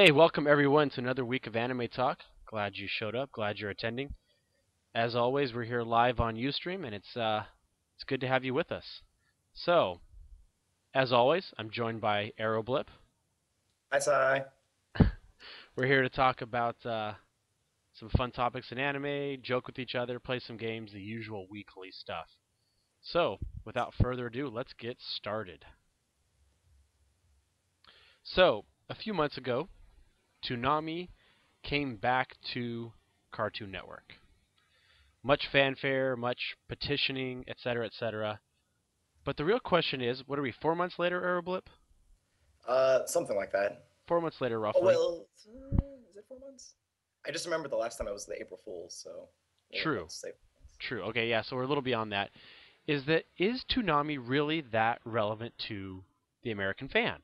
Hey, welcome everyone to another week of Anime Talk. Glad you showed up. Glad you're attending. As always, we're here live on Ustream, and it's good to have you with us. So, as always, I'm joined by Aeroblip. Hi, Sai. We're here to talk about some fun topics in anime, joke with each other, play some games, the usual weekly stuff. So, without further ado, let's get started. So, a few months ago, Toonami came back to Cartoon Network. Much fanfare, much petitioning, etc., etc. But the real question is, what are we, 4 months later, Aeroblip? Something like that. 4 months later, Oh roughly. well, is it 4 months? I just remember the last time it was the April Fools, so yeah, True, let's say 4 months. true. Okay, yeah, so we're a little beyond that. Is Toonami really that relevant to the American fan?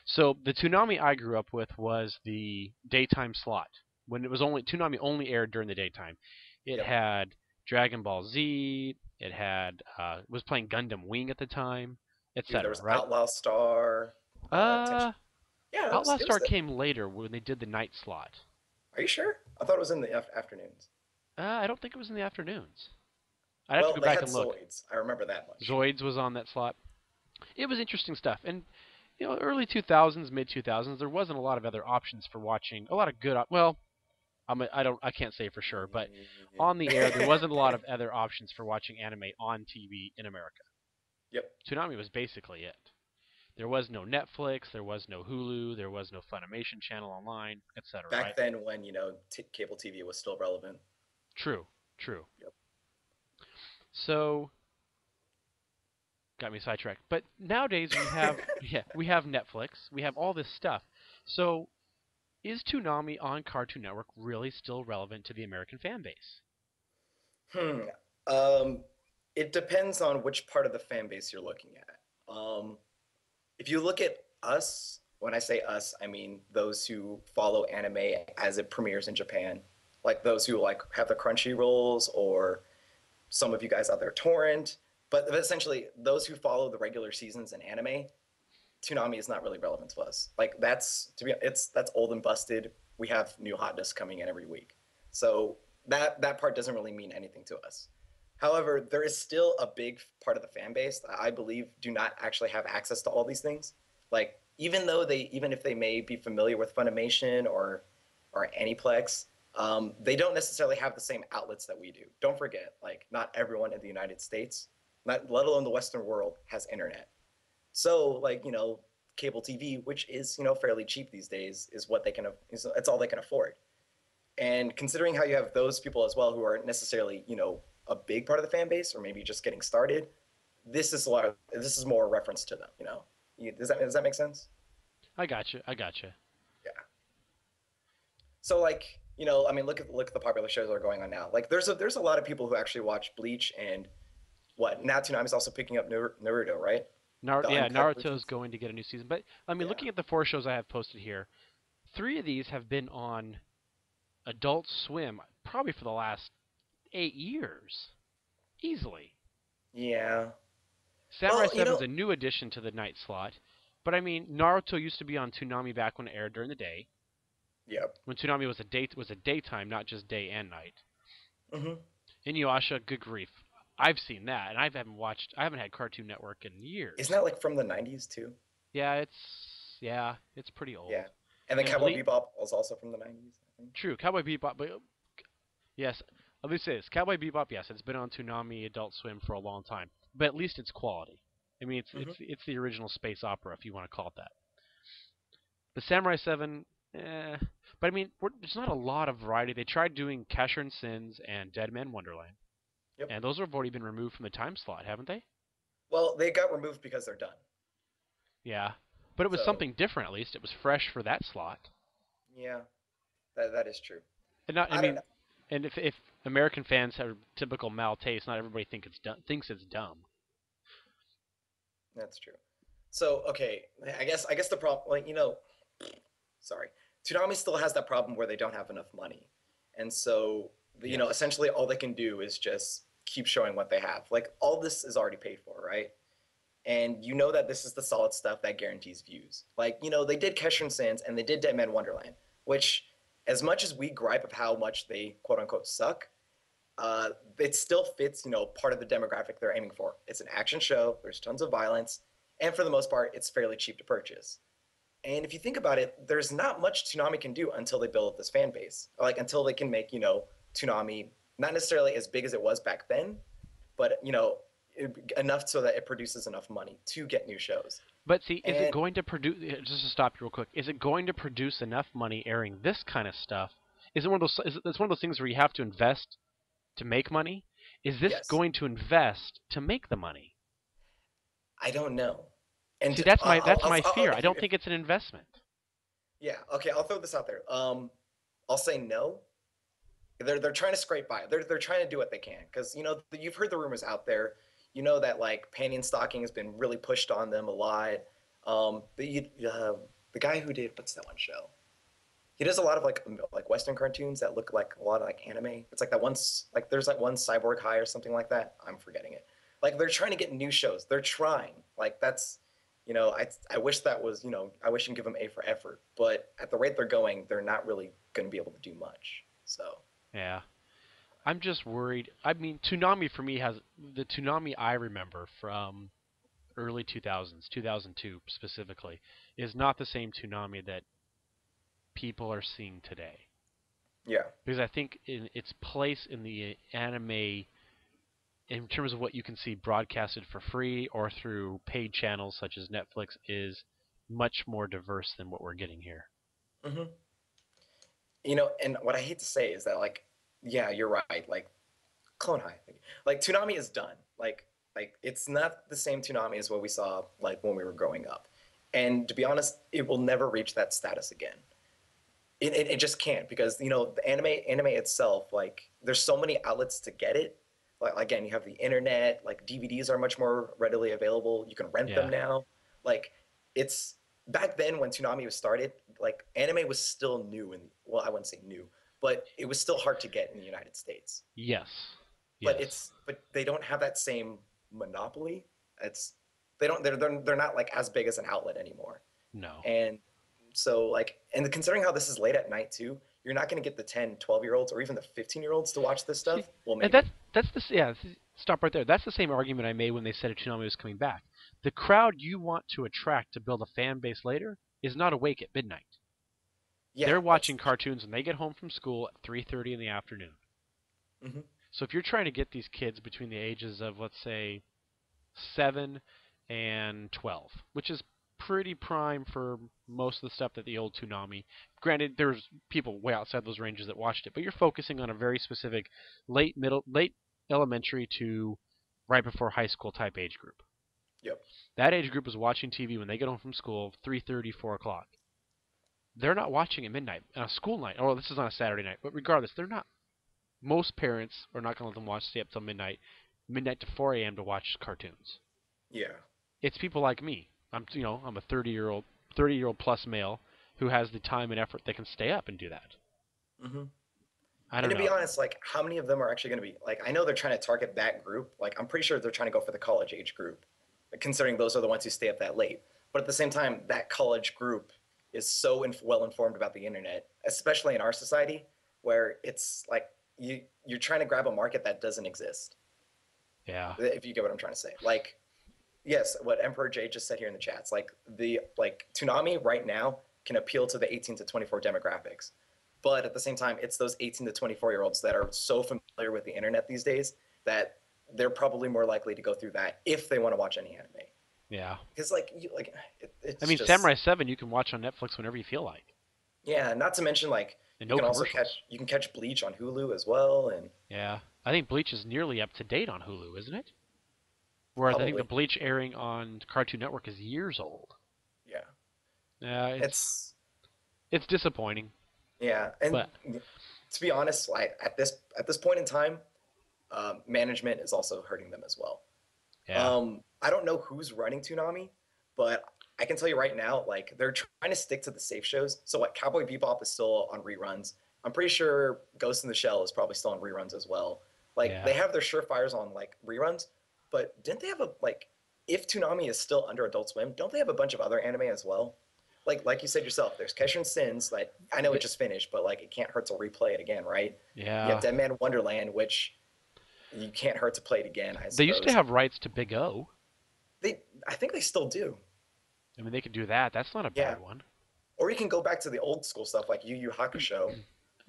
So the Toonami I grew up with was the daytime slot. When it was only Toonami only aired during the daytime. It Yep. had Dragon Ball Z, it had was playing Gundam Wing at the time, Dude, there etc., was right? Outlaw Star. Tension. Uh Yeah, it was. Outlaw It was Star the. came later when they did the night slot. Are you sure? I thought it was in the afternoons. I don't think it was in the afternoons. I'd have to Well, go they back had and look. Zoids. I remember that much. Zoids was on that slot. It was interesting stuff. And early 2000s, mid 2000s, there wasn't a lot of other options for watching. A lot of good. Well, I can't say for sure, but on the air there wasn't a lot of other options for watching anime on TV in America. Yep. Toonami was basically it. There was no Netflix, there was no Hulu, there was no Funimation channel online, etc. Back Right? then, when cable TV was still relevant. True, true. Yep. So got me sidetracked. But nowadays we have we have Netflix, we have all this stuff. So is Toonami on Cartoon Network really still relevant to the American fan base? Hmm. Um, it depends on which part of the fan base you're looking at. If you look at us, when I say us, I mean those who follow anime as it premieres in Japan, like those who like have the Crunchy Rolls, or some of you guys out there torrent. But essentially, those who follow the regular seasons in anime, Toonami is not really relevant to us. Like that's old and busted. We have new hotness coming in every week, so that part doesn't really mean anything to us. However, there is still a big part of the fan base that I believe do not actually have access to all these things. Like even if they may be familiar with Funimation or Aniplex, they don't necessarily have the same outlets that we do. Don't forget, like not everyone in the United States, not let alone the Western world, has internet. So like cable TV, which is fairly cheap these days, is what they can. It's all they can afford. And considering how you have those people as well who aren't necessarily a big part of the fan base or maybe just getting started, this is more a reference to them. Does that make sense? I got you. I got you. Yeah. So like I mean, look at the popular shows that are going on now. Like there's a lot of people who actually watch Bleach and what now Toonami's also picking up Naruto, right? The Yeah, uncut Naruto's versions. going to get a new season. But I mean, Yeah. looking at the four shows I have posted here, three of these have been on Adult Swim probably for the last 8 years, easily. Yeah. Samurai Well, 7's a new addition to the night slot, but I mean, Naruto used to be on Toonami back when it aired during the day, yep. when Toonami was a daytime, not just day and night. Hmm. Inuyasha, good grief, I've seen that, and I haven't had Cartoon Network in Isn't years. that like from the 90s too? Yeah, it's pretty Yeah. old. And then And Cowboy Bleach, Bebop was also from the 90s, I think. true, Cowboy Bebop, but yes, let me say this: Cowboy Bebop, yes, it's been on Toonami Adult Swim for a long time, but at least it's quality. I mean, Hmm. it's the original space opera, if you want to call it that. The Samurai 7, but I mean, there's not a lot of variety. They tried doing Casher and Sins and Dead Man Wonderland, Yep. and those have already been removed from the time slot, haven't they? Well, they got removed because they're done. Yeah, but it was So, something different. At least it was fresh for that slot. yeah, that is true. And not, I I don't mean, know. and if American fans have typical mal taste, not everybody thinks it's dumb. That's true. So, okay, I guess the problem, like, sorry. Toonami still has that problem where they don't have enough money. And so, Yes. essentially all they can do is just keep showing what they have. Like all this is already paid for, right? and you know that this is the solid stuff that guarantees views. Like, they did Keshin Sans and they did Dead Man Wonderland, which, as much as we gripe of how much they quote unquote suck, it still fits, part of the demographic they're aiming for. It's an action show, there's tons of violence, and for the most part, it's fairly cheap to purchase. And if you think about it, there's not much Toonami can do until they build up this fan base. Like until they can make, Toonami not necessarily as big as it was back then, but enough so that it produces enough money to get new shows. But see, is it And going to produce? Just to stop you real quick, is it going to produce enough money airing this kind of stuff? Is it one of those? It's one of those things where you have to invest to make money? Is this yes, going to invest to make the money? I don't know. See, And that's my fear. I if you don't think it's an investment. yeah, okay, I'll throw this out there. I'll say no. They're trying to scrape by. They're trying to do what they can because you've heard the rumors out there. You know that like panty and stocking has been really pushed on them a lot. The guy who did what's that one show? He does a lot of like Western cartoons that look like a lot of like anime. It's like that once like there's like one Cyborg High or something like that. I'm forgetting it. Like they're trying to get new shows. They're trying. Like that's I wish that was I wish you can give them A for effort. But at the rate they're going, they're not really going to be able to do much. So Yeah. I'm just worried. I mean, Toonami for me has the Toonami I remember from early 2000s, 2002 specifically, is not the same Toonami that people are seeing today. yeah. Because I think in its place in the anime, in terms of what you can see broadcasted for free or through paid channels such as Netflix, is much more diverse than what we're getting here. hmm and what I hate to say is that yeah, you're right. Like Clone High, like Toonami is done. Like it's not the same Toonami as what we saw like when we were growing up. And to be honest, it will never reach that status again. It just can't because the anime itself, like there's so many outlets to get it. Like again, you have the internet, like DVDs are much more readily available. You can rent them Yeah. now. Like it's back then when Toonami was started, like anime was still new, and well, I wouldn't say new, but it was still hard to get in the United States. Yes. But Yes. they don't have that same monopoly. It's they don't they're not like as big as an outlet anymore. No. And so like and considering how this is late at night too, you're not going to get the 10, 12-year-olds or even the 15-year-olds to watch this See, stuff. Well, and maybe. that's the yeah. Stop right there. That's the same argument I made when they said a Toonami was coming back. The crowd you want to attract to build a fan base later is not awake at midnight. Yeah, They're that's watching cartoons when they get home from school at 3:30 in the afternoon. hmm So if you're trying to get these kids between the ages of let's say 7 and 12, which is pretty prime for most of the stuff that the old Toonami. Granted, there's people way outside those ranges that watched it, but you're focusing on a very specific late elementary to right before high school type age group. Yep. That age group is watching TV when they get home from school, 3:30, 4 o'clock. They're not watching at midnight on a school night. Oh, this is on a Saturday night, but regardless, they're not. Most parents are not going to let them watch stay up till midnight to 4 a.m. to watch cartoons. Yeah. It's people like me. I'm a 30-year old plus male who has the time and effort that can stay up and do that. hmm I And don't to be know. honest, like how many of them are actually going to be like I know they're trying to target that group. Like I'm pretty sure they're trying to go for the college age group, considering those are the ones who stay up that late. But at the same time, that college group is so well informed about the internet, especially in our society, where it's like you're trying to grab a market that doesn't exist. Yeah. If you get what I'm trying to say, like yes, what Emperor J just said here in the chats, like Toonami right now can appeal to the 18 to 24 demographics, but at the same time, it's those 18 to 24-year-olds that are so familiar with the internet these days that they're probably more likely to go through that if they want to watch any anime. Yeah. Because I it's mean, just Samurai 7 you can watch on Netflix whenever you feel like, yeah. Not to mention like and you no can also commercials. catch Bleach on Hulu as well, and Yeah. I think Bleach is nearly up to date on Hulu, isn't it? Whereas I think the probably Bleach airing on Cartoon Network is years old. yeah. Yeah, It's it's disappointing, yeah, and but to be honest, like at this point in time, management is also hurting them as well. yeah. I don't know who's running Toonami, but I can tell you right now, like they're trying to stick to the safe shows. So like Cowboy Bebop is still on reruns. I'm pretty sure Ghost in the Shell is probably still on reruns as well. Like Yeah. they have their surefires on like reruns, but didn't they have a like? if Toonami is still under Adult Swim, don't they have a bunch of other anime as well? Like you said yourself, there's Keshin Sins. Like I know it Th- just finished, but like it can't hurt to replay it again, right? You have yeah. Dead Man Wonderland, which you can't hurt to play it again, I They used to suppose. have rights to Big O. I think they still do. I mean, they could do that. That's not a Yeah. bad one. Or you can go back to the old school stuff like Yu Yu Hakusho,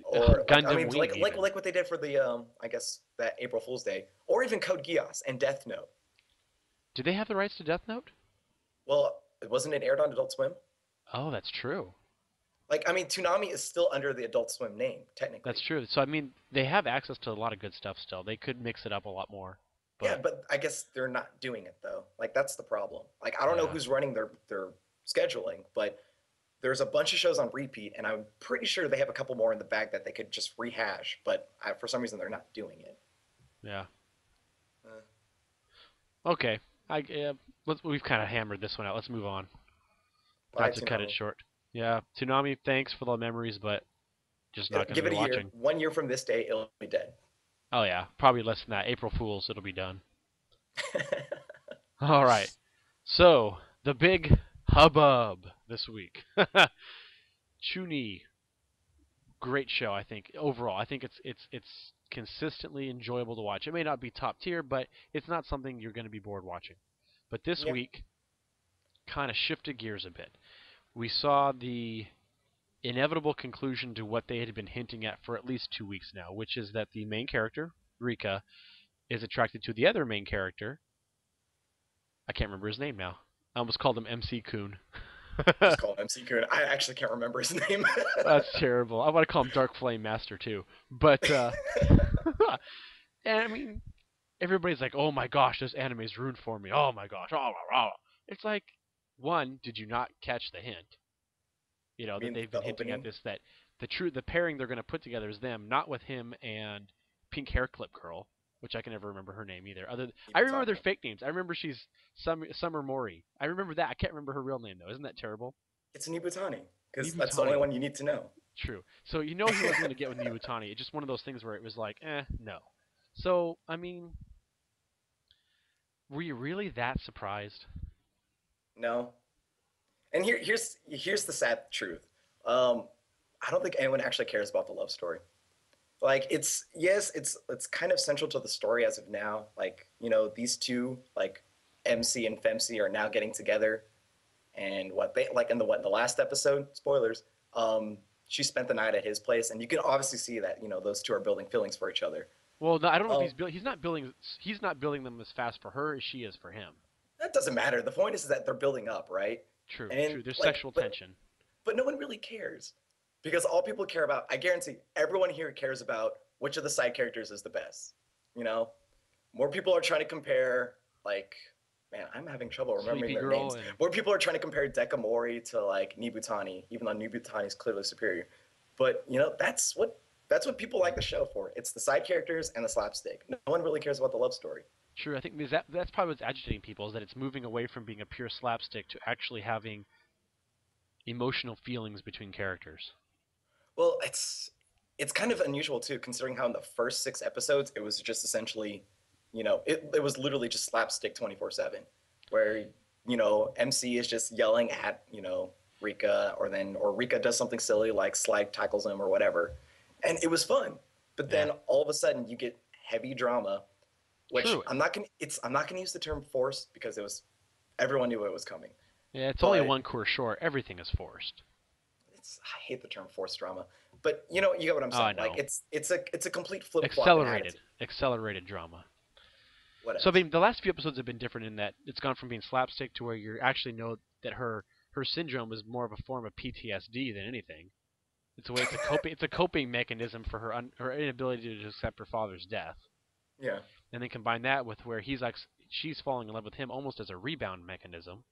or like I Gundam mean Wing, even. like what they did for the I guess that April Fool's Day, or even Code Geass and Death Note. Do they have the rights to Death Note? Well, wasn't it aired on Adult Swim? Oh, that's true. Like I mean, Toonami is still under the Adult Swim name That's technically. true. So I mean, they have access to a lot of good stuff still. They could mix it up a lot more. Yeah, But but I guess they're not doing it though. Like that's the problem. Like I don't know yeah. who's running their scheduling, but there's a bunch of shows on repeat, and I'm pretty sure they have a couple more in the bag that they could just rehash. But for some reason, they're not doing it. Yeah. Uh, Okay. We've kind of hammered this one out. Let's move on. Bye, Not to cut it Toonami. short. Yeah, Toonami, thanks for the memories, but just not going to Give be it a year. watching. 1 year from this day, it'll be dead. Oh yeah, probably less than that. April Fools, it'll be done. All right. So the big hubbub this week. Chuni, great show. I think overall, I think it's consistently enjoyable to watch. It may not be top tier, but it's not something you're going to be bored watching. But this Yeah. week kind of shifted gears a bit. We saw the inevitable conclusion to what they had been hinting at for at least 2 weeks now, which is that the main character, Rika, is attracted to the other main character. I can't remember his name now. I almost called him MC-kun. Just call him MC Kun. I actually can't remember his name. That's terrible. I want to call him Dark Flame Master too. But and I mean, everybody's like, "Oh my gosh, this anime's ruined for me. Oh my gosh." Oh, oh, oh. It's like, one, did you not catch the hint? You know I that mean, they've been the hinting at opening. this, that the pairing they're going to put together is them, not with him and Pink Hair Clip Girl, which I can never remember her name either. I remember their Ibutani. fake names. I remember she's Summer Mori. I remember that. I can't remember her real name though. Isn't that terrible? It's an Ibutani because that's the only Nibutani. one you need to know. True. So you know he wasn't going to get with Nibutani. It's just one of those things where it was like, no. So I mean, were you really that surprised? No. And here's the sad truth. Um, I don't think anyone actually cares about the love story. Like it's yes, it's kind of central to the story as of now. Like these two like MC and Femc are now getting together, and what they like in the last episode, spoilers, she spent the night at his place, and you can obviously see that those two are building feelings for each other. Well, no, I don't know if Um, he's not building them as fast for her as she is for him. that doesn't matter. The point is that they're building up, right? True, And true. There's like, sexual tension. but no one really cares because all people care about, I guarantee, everyone here cares about which of the side characters is the best. You know, more people are trying to compare like, man, I'm having trouble remembering Sleepy their Girl names. and More people are trying to compare Dekamori to like Nibutani, even though Nibutani is clearly superior. But that's what people like the show for. It's the side characters and the slapstick. No one really cares about the love story. true. I think that's probably what's agitating people is that it's moving away from being a pure slapstick to actually having emotional feelings between characters. Well, it's kind of unusual too, considering how in the first 6 episodes it was just essentially, it was literally just slapstick 24/7, where MC is just yelling at Rika, or Rika does something silly like slide tackles him or whatever, and it was fun. But Yeah, then all of a sudden you get heavy drama, which true. I'm not gonna use the term forced because it was everyone knew it was coming, Yeah, it's only a but one course short. Everything is forced. I hate the term forced drama, but you get what I'm Oh, I saying. Like know. it's a complete flip flop in Accelerated, attitude. accelerated drama. What So I else? mean, the last few episodes have been different in that it's gone from being slapstick to where you actually know that her syndrome is more of a form of PTSD than anything. It's a way it's a coping mechanism for her inability to accept her father's death, Yeah. and then combine that with where she's falling in love with him almost as a rebound mechanism.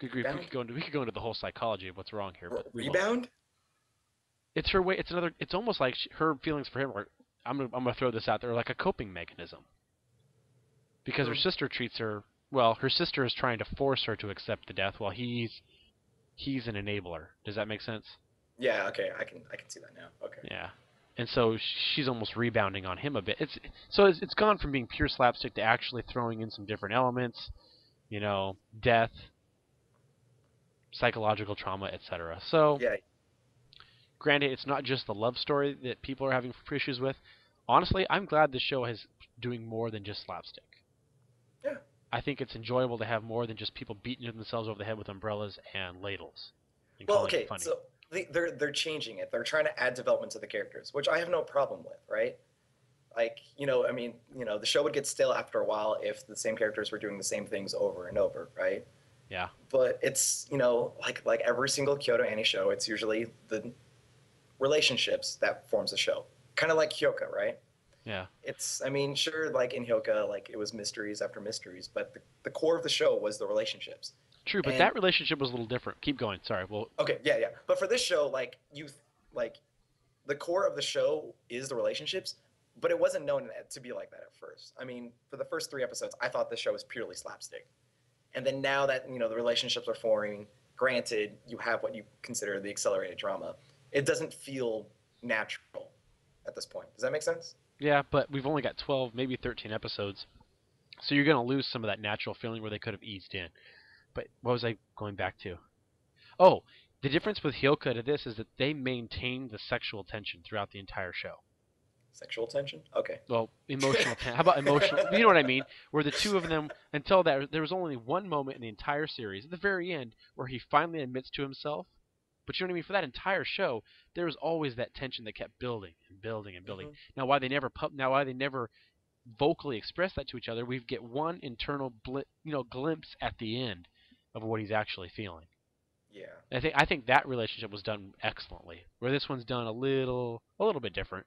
Rebound? We could go into the whole psychology of what's wrong here, but we won't. Rebound? It's her way. It's almost like her feelings for him are. I'm gonna throw this out there like a coping mechanism because her Hmm. sister treats her well. Her sister is trying to force her to accept the death while he's an enabler. Does that make sense? Yeah. Okay. I can see that now. Okay. Yeah. And so she's almost rebounding on him a bit. It's gone from being pure slapstick to actually throwing in some different elements. death, psychological trauma, etc. So, Yeah. granted, it's not just the love story that people are having issues with. Honestly, I'm glad the show is doing more than just slapstick. Yeah. I think it's enjoyable to have more than just people beating themselves over the head with umbrellas and ladles and Well, calling it okay, funny. so they're changing it. They're trying to add development to the characters, which I have no problem with, right? Like, I mean, the show would get stale after a while if the same characters were doing the same things over and over, right? Yeah. But it's, like every single Kyoto Annie show, it's usually the relationships that forms a show. Kind of like Hyoka, right? Yeah. I mean, sure, like in Hyoka, like it was mysteries after mysteries, but the core of the show was the relationships. True, but And that relationship was a little different. Keep going. Sorry. Well, okay, yeah, yeah. But for this show, like the core of the show is the relationships, but it wasn't known to be like that at first. I mean, for the first 3 episodes, I thought this show was purely slapstick. And then now that, the relationships are forming, granted, you have what you consider the accelerated drama, it doesn't feel natural at this point. Does that make sense? yeah, but we've only got 12, maybe 13 episodes. So you're going to lose some of that natural feeling where they could have eased in. But what was I going back to? Oh, the difference with Hyoka to this is that they maintain the sexual tension throughout the entire show. Sexual tension? Okay. Well, emotional tension. How about emotional? You know what I mean? Where the two of them, until that, there was only one moment in the entire series, at the very end, where he finally admits to himself. But you know what I mean? For that entire show, there was always that tension that kept building and building and building. Hmm. Why they never vocally express that to each other, we get one internal glimpse at the end of what he's actually feeling. Yeah. I think that relationship was done excellently. Where this one's done a little bit different,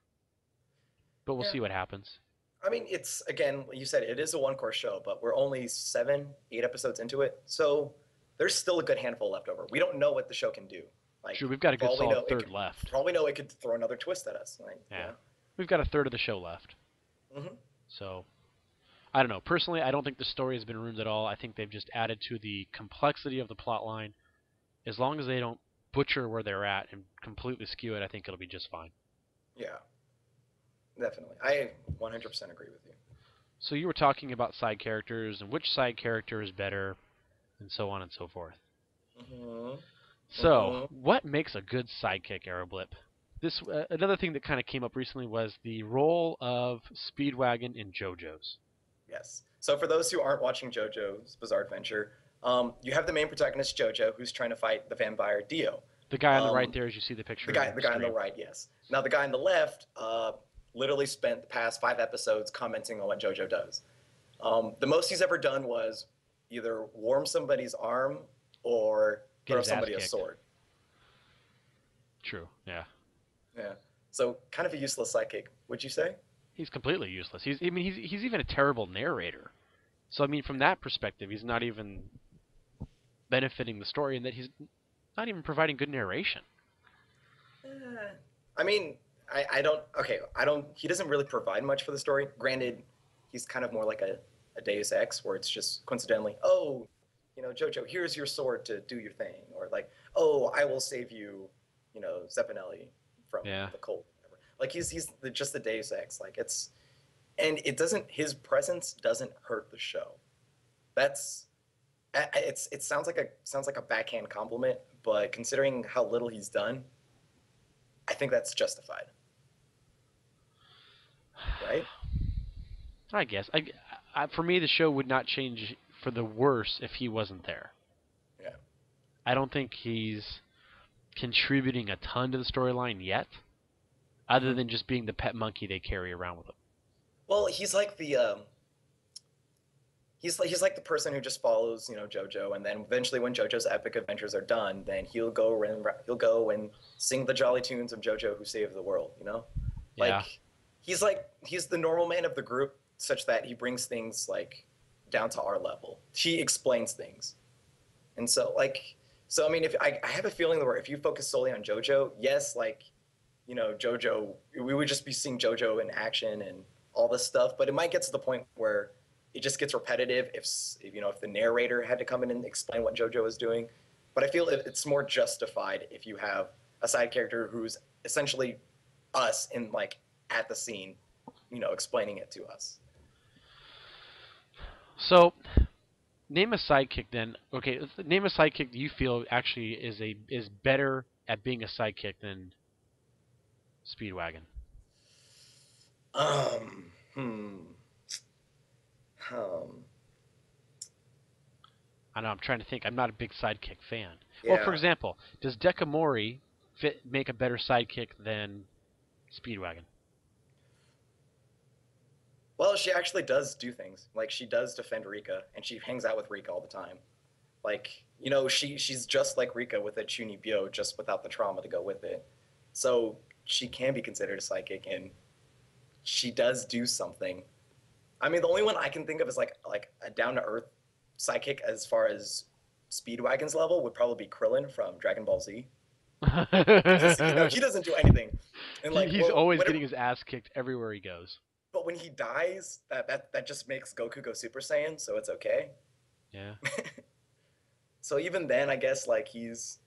but we'll Yeah. see what happens. I mean, it's, again, you said it is a one course show, but we're only 7, 8 episodes into it. So there's still a good handful left over. We don't know what the show can do. Like, Sure, we've got a for good all we solid know, third left. it could throw another twist at us. Like, Yeah, we've got a third of the show left. Hmm. So I don't know. Personally, I don't think the story has been ruined at all. I think they've just added to the complexity of the plot line. As long as they don't butcher where they're at and completely skew it, I think it'll be just fine. Yeah, definitely. I 100% agree with you. So you were talking about side characters and which side character is better, and so on and so forth. Hmm. So, Hmm. what makes a good sidekick, Aeroblip? This another thing that kind of came up recently was the role of Speedwagon in JoJo's. Yes. So for those who aren't watching JoJo's Bizarre Adventure, you have the main protagonist JoJo who's trying to fight the vampire Dio. The guy on the right Um, there, as you see the picture the on guy, the the guy on the screen. right, yes. Now the guy on the left, literally spent the past 5 episodes commenting on what JoJo does. The most he's ever done was either warm somebody's arm or Get throw his ass somebody a kicked. sword. True. Yeah. Yeah. So kind of a useless sidekick, would you say? He's completely useless. He's even a terrible narrator. So I mean, from that perspective, he's not even benefiting the story, in that he's not even providing good narration. I mean, I don't. Okay, I don't. He doesn't really provide much for the story. Granted, he's kind of more like a Deus Ex, where it's just coincidentally, oh, Jojo, here's your sword to do your thing, or like, oh, I will save you, Zeppinelli from Yeah. the cold. Whatever. Like just the Deus Ex. Like and it doesn't. His presence doesn't hurt the show. That's it sounds like a backhand compliment, but considering how little he's done, I think that's justified, right? I guess. For me, the show would not change for the worse if he wasn't there. Yeah. I don't think he's contributing a ton to the storyline yet, other Mhm. than just being the pet monkey they carry around with them. Well, he's like he's like the person who just follows, JoJo, and then eventually when JoJo's epic adventures are done, then he'll go and sing the jolly tunes of JoJo who saved the world. Yeah. Like he's the normal man of the group, such that he brings things like down to our level. He explains things, and so I mean, if I have a feeling that if you focus solely on JoJo, yes, like JoJo, we would just be seeing JoJo in action and all this stuff, but it might get to the point where it just gets repetitive if the narrator had to come in and explain what JoJo is doing. But I feel it's more justified if you have a side character who's essentially us in like at the scene, explaining it to us. So Name a sidekick then. Okay, name a sidekick you feel actually is better at being a sidekick than Speedwagon. Um, hmm. Um, I know I'm trying to think. I'm not a big sidekick fan. Well, for yeah. example, does Dekamori make a better sidekick than Speedwagon? Well, she actually does do things. Like she does defend Rika, and she hangs out with Rika all the time. Like she's just like Rika with a Chuunibyuou, just without the trauma to go with it. So she can be considered a psychic, and she does do something. I mean, the only one I can think of is like a down to earth psychic as far as Speedwagon's level would probably be Krillin from Dragon Ball Z, because he doesn't do anything, and like He's well always whatever. getting his ass kicked everywhere he goes. But when he dies, that just makes Goku go Super Saiyan, so it's okay. Yeah. So even then, I guess like he's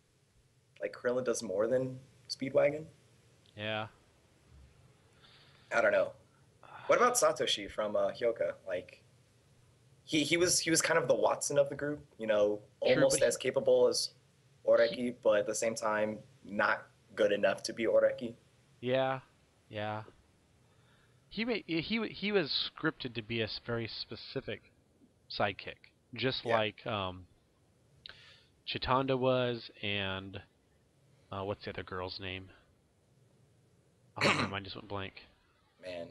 like Krillin does more than Speedwagon. Yeah. I don't know. What about Satoshi from Hyoka? Like he was kind of the Watson of the group, True, but almost as capable as he Oreki, but at the same time not good enough to be Oreki. yeah. Yeah. He was scripted to be a very specific sidekick, just Yeah, like Chitanda was, and what's the other girl's name? Oh, my mind just went blank. man,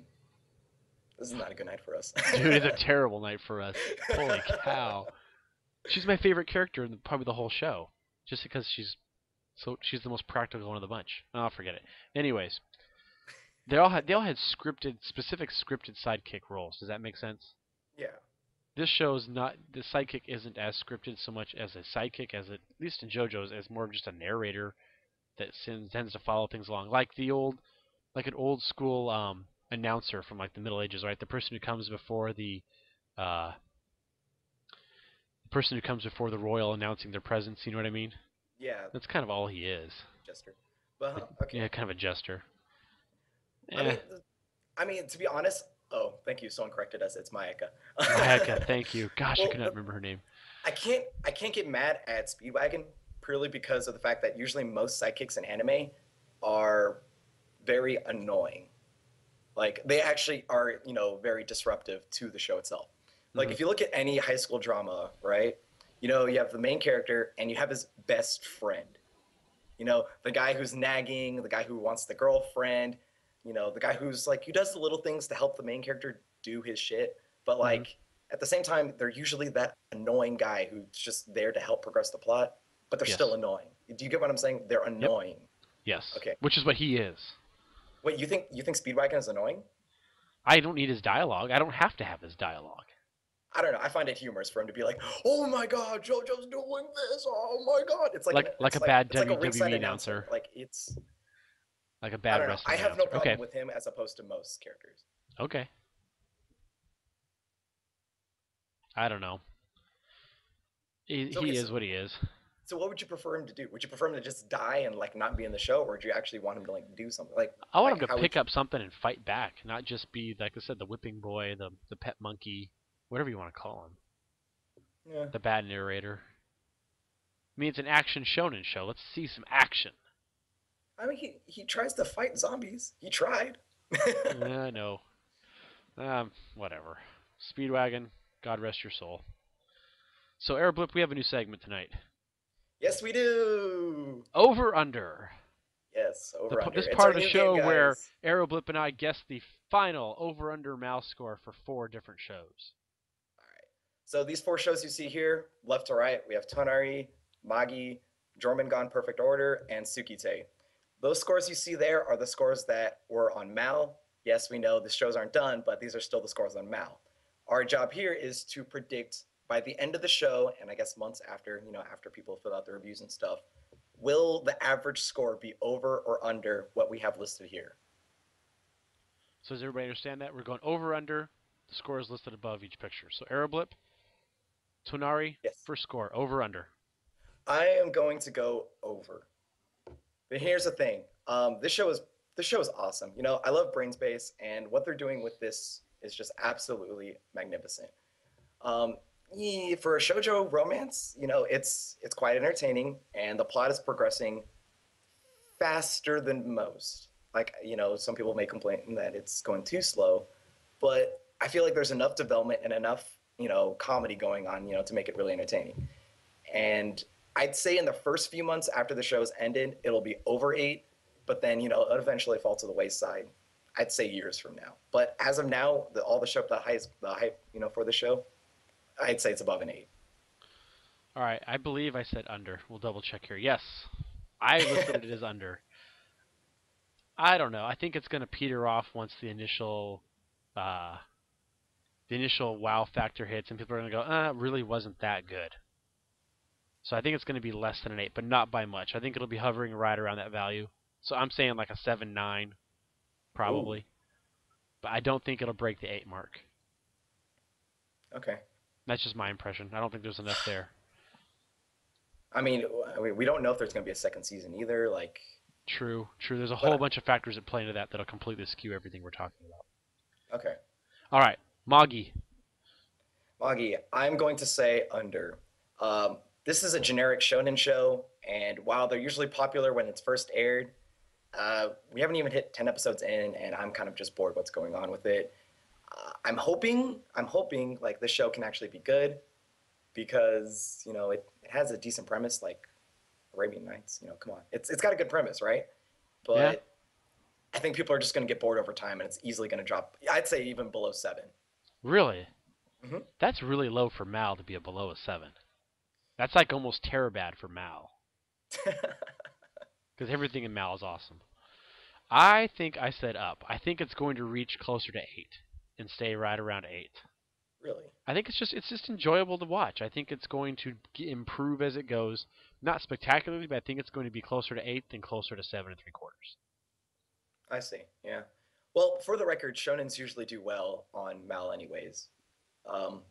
this is not a good night for us. Dude, it's a terrible night for us. Holy cow! She's my favorite character in probably the whole show, just because she's the most practical one of the bunch. Oh, forget it. Anyways, they all had specific scripted sidekick roles. Does that make sense? Yeah, This show's not the sidekick isn't as scripted so much as a sidekick as it, at least in JoJo's, as more of just a narrator that tends to follow things along, like an old school announcer from like the Middle Ages, right? Uh, the person who comes before the royal announcing their presence. You know what I mean? yeah, That's kind of all he is. Jester. But Yeah, okay. kind of a jester. I Eh, mean, to be honest, oh, thank you. Someone corrected us. It's Mayaka. Mayaka, thank you. Gosh, I Well, could not remember her name. I can't get mad at Speedwagon purely because of the fact that usually most sidekicks in anime are very annoying. Like they actually are, very disruptive to the show itself. Like Hmm. if you look at any high school drama, right? You have the main character and you have his best friend. The guy who's nagging, the guy who wants the girlfriend, the guy who's like who does the little things to help the main character do his shit. But Hmm. like at the same time, they're usually that annoying guy who's just there to help progress the plot, but they're still Yes. annoying. Do you get what I'm saying? They're Yep. annoying. Yes. Okay. Which is what he is. Wait, you think Speedwagon is annoying? I don't need his dialogue. I don't have to have his dialogue. I don't know. I find it humorous for him to be like, "Oh my God, JoJo's doing this! Oh my God!" It's like Like a bad it's like a ringside WWE announcer. announcer, Like it's like a I bad don't know. I wrestling have no announcer. problem Okay. with him as opposed to most characters. Okay. I don't know. He, So okay, he so is what he is. so what would you prefer him to do? Would you prefer him to just die and like not be in the show, or would you actually want him to like do something? I want Like him to how would pick you? up something and fight back, not just be like I said, the whipping boy, the pet monkey, whatever you want to call him, Yeah. the bad narrator. I mean, it's an action shonen show. Let's see some action. I mean, he tries to fight zombies. He tried. Yeah, I know. Whatever. Speedwagon, God rest your soul. So, Aeroblip, we have a new segment tonight. Yes, we do. Over under. Yes, over under. This It's part our of the new game, show where guys. Aeroblip and I guess the final over under mouse score for 4 different shows. All right. So these four shows you see here, left to right, we have Tonari, Magi, Jormungand Perfect Order, and Suki-tte. Those scores you see there are the scores that were on Mal. Yes, we know the shows aren't done, but these are still the scores on Mal. Our job here is to predict by the end of the show, and I guess months after, after people fill out the reviews and stuff, will the average score be over or under what we have listed here? So does everybody understand that? We're going over under. The score is listed above each picture. So Aeroblip, Tonari, Yes. first score, over under. I am going to go over. But here's the thing. This show is awesome. I love Brain Space, and what they're doing with this is just absolutely magnificent. Um, For a shoujo romance, it's quite entertaining, and the plot is progressing faster than most. Like, some people may complain that it's going too slow, but I feel like there's enough development and enough, comedy going on, to make it really entertaining. And I'd say in the first few months after the show's ended, it'll be over 8, but then, it'll eventually fall to the wayside. I'd say years from now. But as of now, the hype, for the show, I'd say it's above an 8. All right, I believe I said under. We'll double check here. Yes, I listed it as under. I don't know. I think it's going to peter off once uh, the initial wow factor hits, and people are going to go, it really wasn't that good. So I think it's going to be less than an 8, but not by much. I think it'll be hovering right around that value. So I'm saying like a 7-9, Oh, probably. But I don't think it'll break the 8 mark. okay. That's just my impression. I don't think there's enough there. We don't know if there's going to be a second season either. Like, True, true. There's a whole but bunch of factors that play into that that'll completely skew everything we're talking about. okay. All right, Magi. Magi, I'm going to say under. This is a generic shonen show, and while they're usually popular when it's first aired, we haven't even hit 10 episodes in, and I'm kind of just bored what's going on with it. I'm hoping like this show can actually be good because it has a decent premise, like Arabian Nights. Come on, it's got a good premise, right? Yeah, But I think people are just going to get bored over time, and it's easily going to drop. I'd say even below 7. really? Hmm. That's really low for Mal to be a below a 7. That's like almost terror bad for Mal. Because everything in Mal is awesome. I think I said up. I think it's going to reach closer to 8 and stay right around 8. Really? I think it's just enjoyable to watch. I think it's going to improve as it goes. Not spectacularly, but I think it's going to be closer to 8 than closer to 7 3/4. I see. Yeah. Well, for the record, shonens usually do well on Mal, anyways.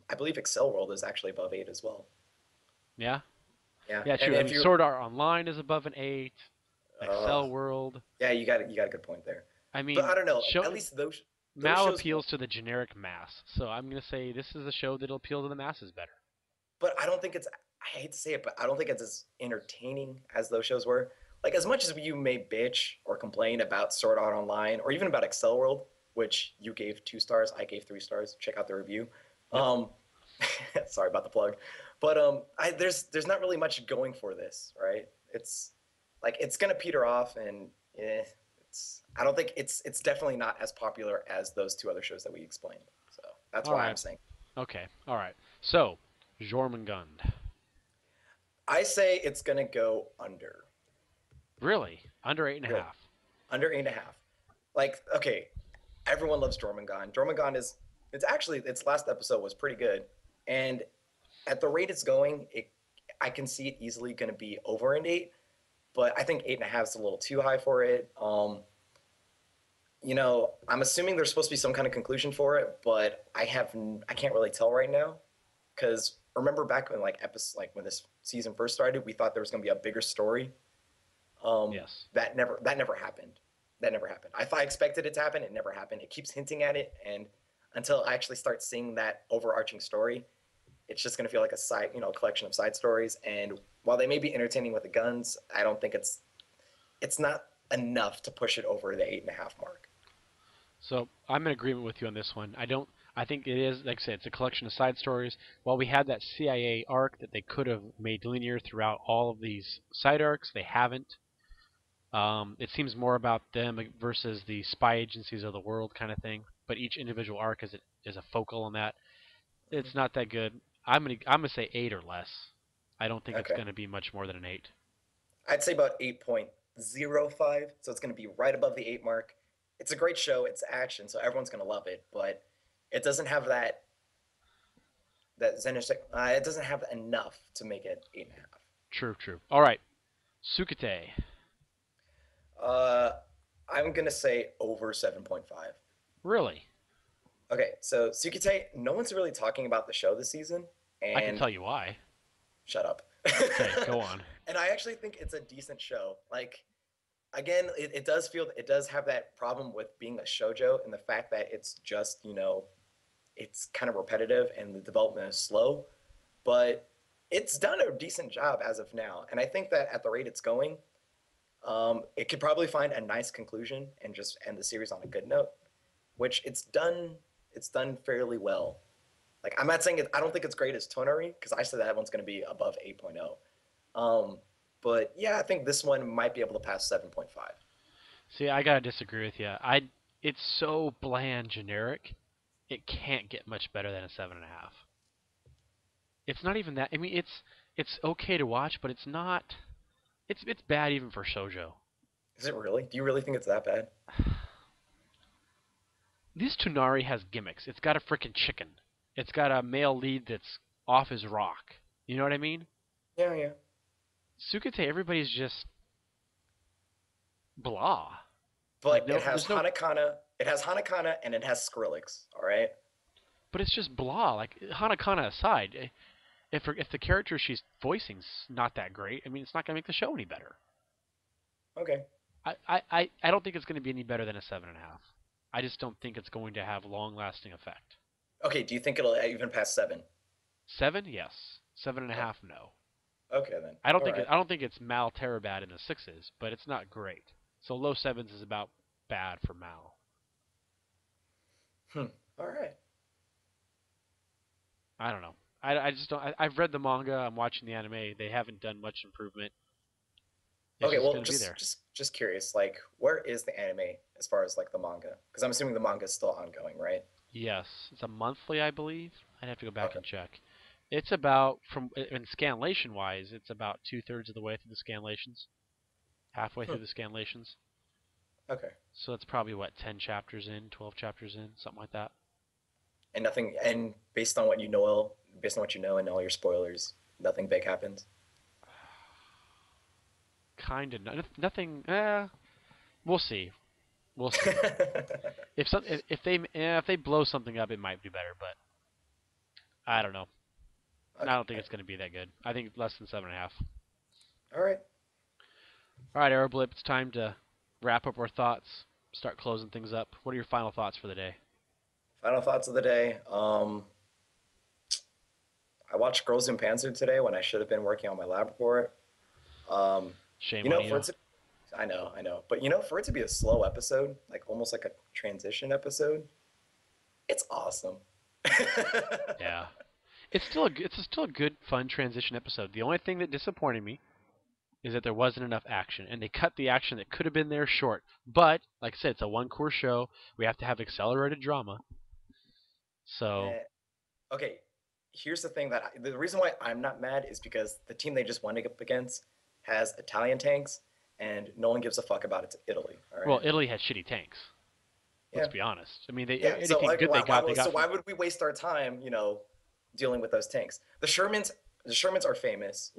I believe Excel World is actually above 8 as well. Yeah, Yeah, yeah, and true. I if mean, you, Sword Art Online is above an 8. uh, Excel World. yeah, you got a good point there. I But mean, I don't know. At least those Mal shows. appeals to the generic mass, so I'm gonna say this is a show that'll appeal to the masses better. But I don't think it's. I hate to say it, but I don't think it's as entertaining as those shows were. Like, as much as you may bitch or complain about Sword Art Online or even about Excel World, which you gave 2 stars, I gave 3 stars. Check out the review. Yep. Um, sorry about the plug, but there's not really much going for this, right? It's like it's gonna peter off, and it's I don't think it's definitely not as popular as those 2 other shows that we explained. So that's All why I'm right. saying. Okay. All right. So, Jormungand. I say it's gonna go under. Really? Under eight and a Really, half. under 8.5. Like, okay, everyone loves Jormungand. Jormungand is it's actually its last episode was pretty good, and at the rate it's going, I can see it easily going to be over an 8. But I think 8.5 is a little too high for it. I'm assuming there's supposed to be some kind of conclusion for it, but I can't really tell right now because remember back when like when this season first started, we thought there was going to be a bigger story. Yes. That never happened. That never happened. I expected it to happen. It never happened. It keeps hinting at it, and until I actually start seeing that overarching story, it's just going to feel like a side, collection of side stories. And while they may be entertaining with the guns, I don't think it's not enough to push it over the 8.5 mark. So I'm in agreement with you on this one. I don't. I think it is, like I said, it's a collection of side stories. While we had that CIA arc that they could have made linear throughout all of these side arcs, they haven't. It seems more about them versus the spy agencies of the world kind of thing. But each individual arc is a focal on that. It's not that good. I'm gonna say 8 or less. I don't think it's Okay, gonna be much more than an 8. I'd say about 8.05, so it's going to be right above the 8 mark. It's a great show. It's action, so everyone's going to love it, but it doesn't have that Zen. It doesn't have enough to make it 8.5. True, true. All right, Suki-tte. Uh, I'm gonna say over 7.5. Really? Okay, so Suki-tte, no one's really talking about the show this season, I can and tell you why. shut up. Okay, go on. And I actually think it's a decent show. Like, again, it does have that problem with being a shojo and the fact that it's just it's kind of repetitive and the development is slow. but it's done a decent job as of now. And I think that at the rate it's going, it could probably find a nice conclusion and just end the series on a good note, which it's done. It's done fairly well. Like I'm not saying it, I don't think it's great as Tonari because I said that one's going to be above 8.0. But yeah, I think this one might be able to pass 7.5. See, I gotta disagree with you. It's so bland, generic. It can't get much better than a 7.5. It's not even that. I mean, it's okay to watch, but it's not. It's bad even for shoujo. Is it really? Do you really think it's that bad? This Toonari has gimmicks. It's got a freaking chicken. It's got a male lead that's off his rock. You know what I mean? Yeah, yeah. Suki-tte, everybody's just blah. Like But no, there's no. It has Hanakana, and it has Skrillex. All right. But it's just blah. Like Hanakana aside, if the character she's voicing's not that great, I mean, it's not gonna make the show any better. Okay. I don't think it's gonna be any better than a 7.5. I just don't think it's going to have long lasting effect. Okay. Do you think it'll even pass 7? 7, yes. Seven and a Oh, half, no. okay then. I don't All think right. I don't think it's Mal Terabad in the sixes, but it's not great. So low sevens is about bad for Mal. Hmm. All right. I don't know. I just don't. I've read the manga. I'm watching the anime. They haven't done much improvement. It's Okay. just Well, gonna be there. just curious. Like, where is the anime as far as like the manga? Because I'm assuming the manga is still ongoing, right? Yes, it's a monthly, I believe. I'd have to go back Okay. and check. It's about from in scanlation wise, it's about 2/3 of the way through the scanlations, halfway Hmm. through the scanlations. Okay. So it's probably what 10 chapters in, 12 chapters in, something like that. And nothing. And based on what you know and all your spoilers, nothing big happens. Kind of nothing. We'll see. We'll see. Okay. If they blow something up, it might be better, but I don't know. I don't think it's going to be that good. I think less than 7.5. All right. All right, Aeroblip, it's time to wrap up our thoughts. Start closing things up. What are your final thoughts for the day? Final thoughts of the day. I watched Girls in Panzer today when I should have been working on my lab report. Um, Shame you on know, for you. it to, I know, but for it to be a slow episode, like almost like a transition episode, it's awesome. Yeah, it's still a good fun transition episode. The only thing that disappointed me is that there wasn't enough action, and they cut the action that could have been there short. But like I said, it's a one course show. We have to have accelerated drama. So Eh, okay, here's the thing the reason why I'm not mad is because the team they just went up against has Italian tanks, and no one gives a fuck about it. Italy, all well, right? Italy had shitty tanks. Let's Yeah, be honest. I mean, they yeah. So anything like, good they so got why from. would we waste our time, dealing with those tanks? The Shermans are famous,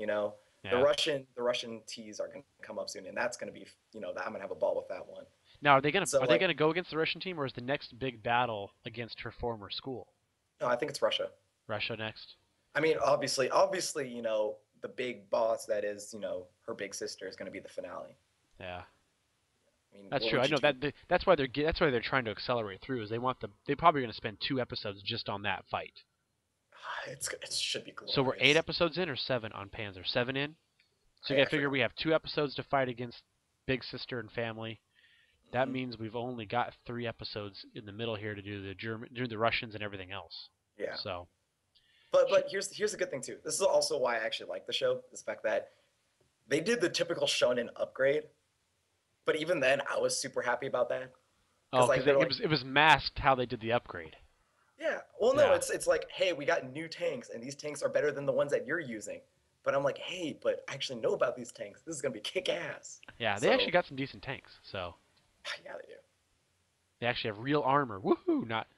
Yeah. The Russian T's are gonna come up soon, and that's gonna be, that I'm gonna have a ball with that one. Now, So are they like, gonna go against the Russian team, or is the next big battle against her former school? no, I think it's Russia. Russia next. I mean, obviously, the big boss that is, her big sister is gonna be the finale. Yeah, I mean, that's what true. I would you know do? that's why they're trying to accelerate through. Is they're probably gonna spend 2 episodes just on that fight. It should be So we're 8 glorious. episodes in or 7 on Panzer. 7 in. So you I gotta figure forgot. we have 2 episodes to fight against big sister and family. That Hmm. means we've only got 3 episodes in the middle here to do the Russians and everything else. Yeah. So But here's the good thing too. This is also why I actually like the show. Is the fact that they did the typical shonen upgrade, but even then, I was super happy about that because oh, like because they're like, it was masked how they did the upgrade. yeah, well, no, Yeah, it's like, hey, we got new tanks, and these tanks are better than the ones that you're using. But I'm like, hey, but I actually know about these tanks. This is gonna be kick ass. yeah. They actually So got some decent tanks. So yeah, they do. they actually have real armor. Woohoo! Not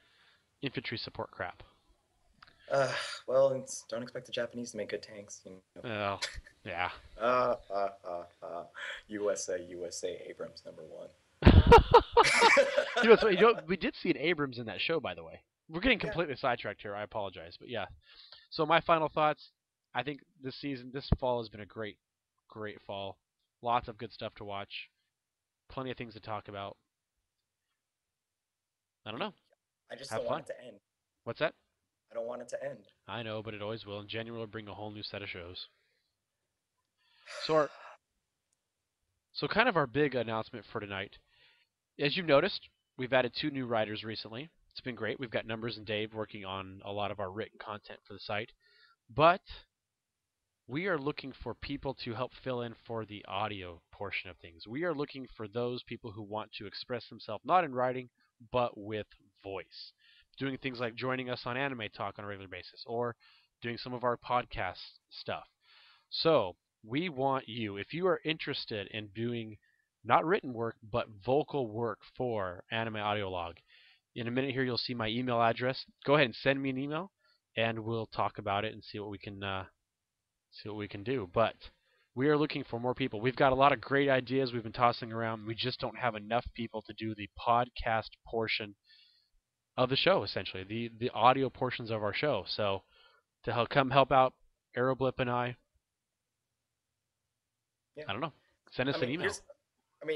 infantry support crap. Uh, well, don't expect the Japanese to make good tanks. Oh, yeah. USA, Abrams #1. We did see an Abrams in that show, by the way. We're getting Yeah, completely sidetracked here. I apologize, but yeah. So my final thoughts. I think this fall has been a great fall. Lots of good stuff to watch. Plenty of things to talk about. I don't know. I just Have don't want fun. it to end. What's that? I don't want it to end. I know, but it always will. And January will bring a whole new set of shows. So kind of our big announcement for tonight. As you've noticed, we've added 2 new writers recently. It's been great. We've got Numbers and Dave working on a lot of our written content for the site. But we are looking for people to help fill in for the audio portion of things. We are looking for those people who want to express themselves not in writing, but with voice. Doing things like joining us on Anime Talk on a regular basis, or doing some of our podcast stuff. So, we want you, if you are interested in doing not written work, but vocal work for Anime Audio Log, in a minute here you'll see my email address. Go ahead and send me an email, and we'll talk about it and see what we can do. But we are looking for more people. We've got a lot of great ideas we've been tossing around. We just don't have enough people to do the podcast portion of the show, essentially, the audio portions of our show. So to help out Aeroblip and Yeah. I don't know. Send us I an mean, email.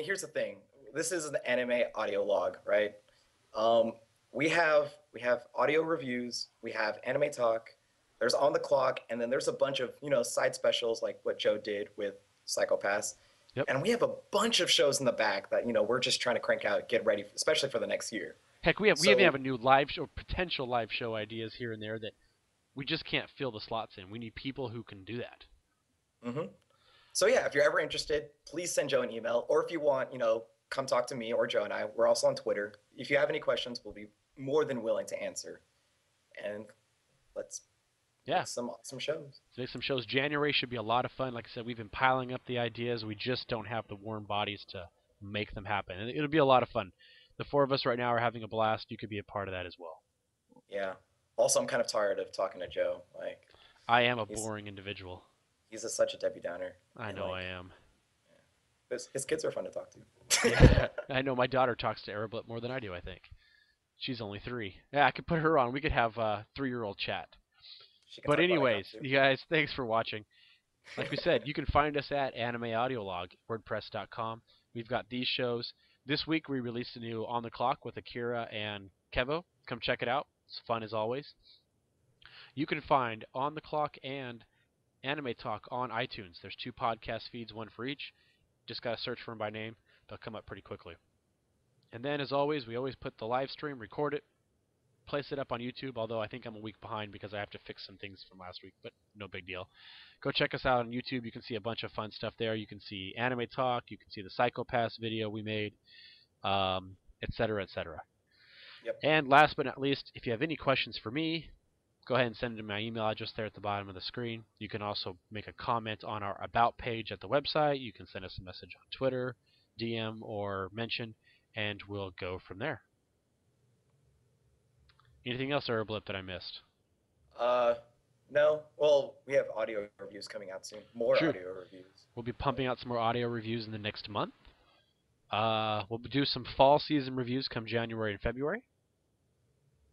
here's the thing. This is an anime audio log, right? Um, we have audio reviews, we have anime talk, there's on the clock, and then there's a bunch of side specials like what Joe did with Psychopaths, Yep. and we have a bunch of shows in the back that we're just trying to crank out, get ready, especially for the next year. Heck, we even So have a new live show, potential live show ideas here and there that we just can't fill the slots in. We need people who can do that. hmm so yeah, if you're ever interested, please send Joe an email, or if you want, come talk to me or Joe and I. We're also on Twitter. If you have any questions, we'll be more than willing to answer. And let's Yeah. make some awesome shows. Let's make some shows. January should be a lot of fun. Like I said, we've been piling up the ideas. We just don't have the warm bodies to make them happen. And it'll be a lot of fun. The 4 of us right now are having a blast. You could be a part of that as well. Yeah. Also, I'm kind of tired of talking to Joe. Like, I am a he's boring individual. such a Debbie Downer. I And know like, I am. his kids are fun to talk Yeah, to. I know my daughter talks to Aeroblip more than I do, I think. She's only 3. Yeah, I could put her on. We could have a 3-year-old chat. She can But talk about anyways, icon too. you guys, thanks for watching. Like we said, you can find us at animeaudiolog.wordpress.com. We've got these shows. This week we released a new On the Clock with Akira and Kevo. Come check it out. It's fun as always. You can find On the Clock and Anime Talk on iTunes. There's 2 podcast feeds, one for each. Just got to search for them by name. They'll come up pretty quickly. And then, as always, we always put the live stream, record it, place it up on YouTube, although I think I'm a week behind because I have to fix some things from last week, but no big deal. Go check us out on YouTube. You can see a bunch of fun stuff there. You can see Anime Talk. You can see the Psychopaths video we made, etc., etc. Yep. And last but not least, if you have any questions for me, go ahead and send it to my email address there at the bottom of the screen. You can also make a comment on our About page at the website. You can send us a message on Twitter, DM, or mention, and we'll go from there. Anything else, Herblip, that I missed? No. Well, we have audio reviews coming out soon. More True. audio reviews. We'll be pumping out some more audio reviews in the next month. We'll do some fall season reviews come January and February.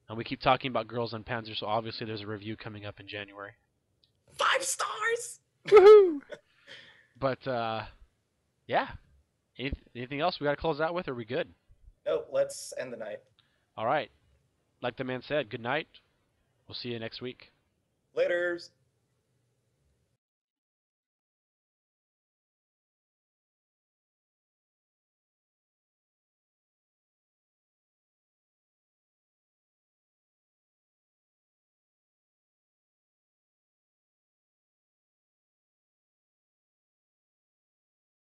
And we keep talking about Girls on Panzer, so obviously there's a review coming up in January. 5 stars! Woohoo! But, yeah. Anything else we got to close out with, or are we good? No, let's end the night. All right. Like the man said, good night. We'll see you next week. Laters!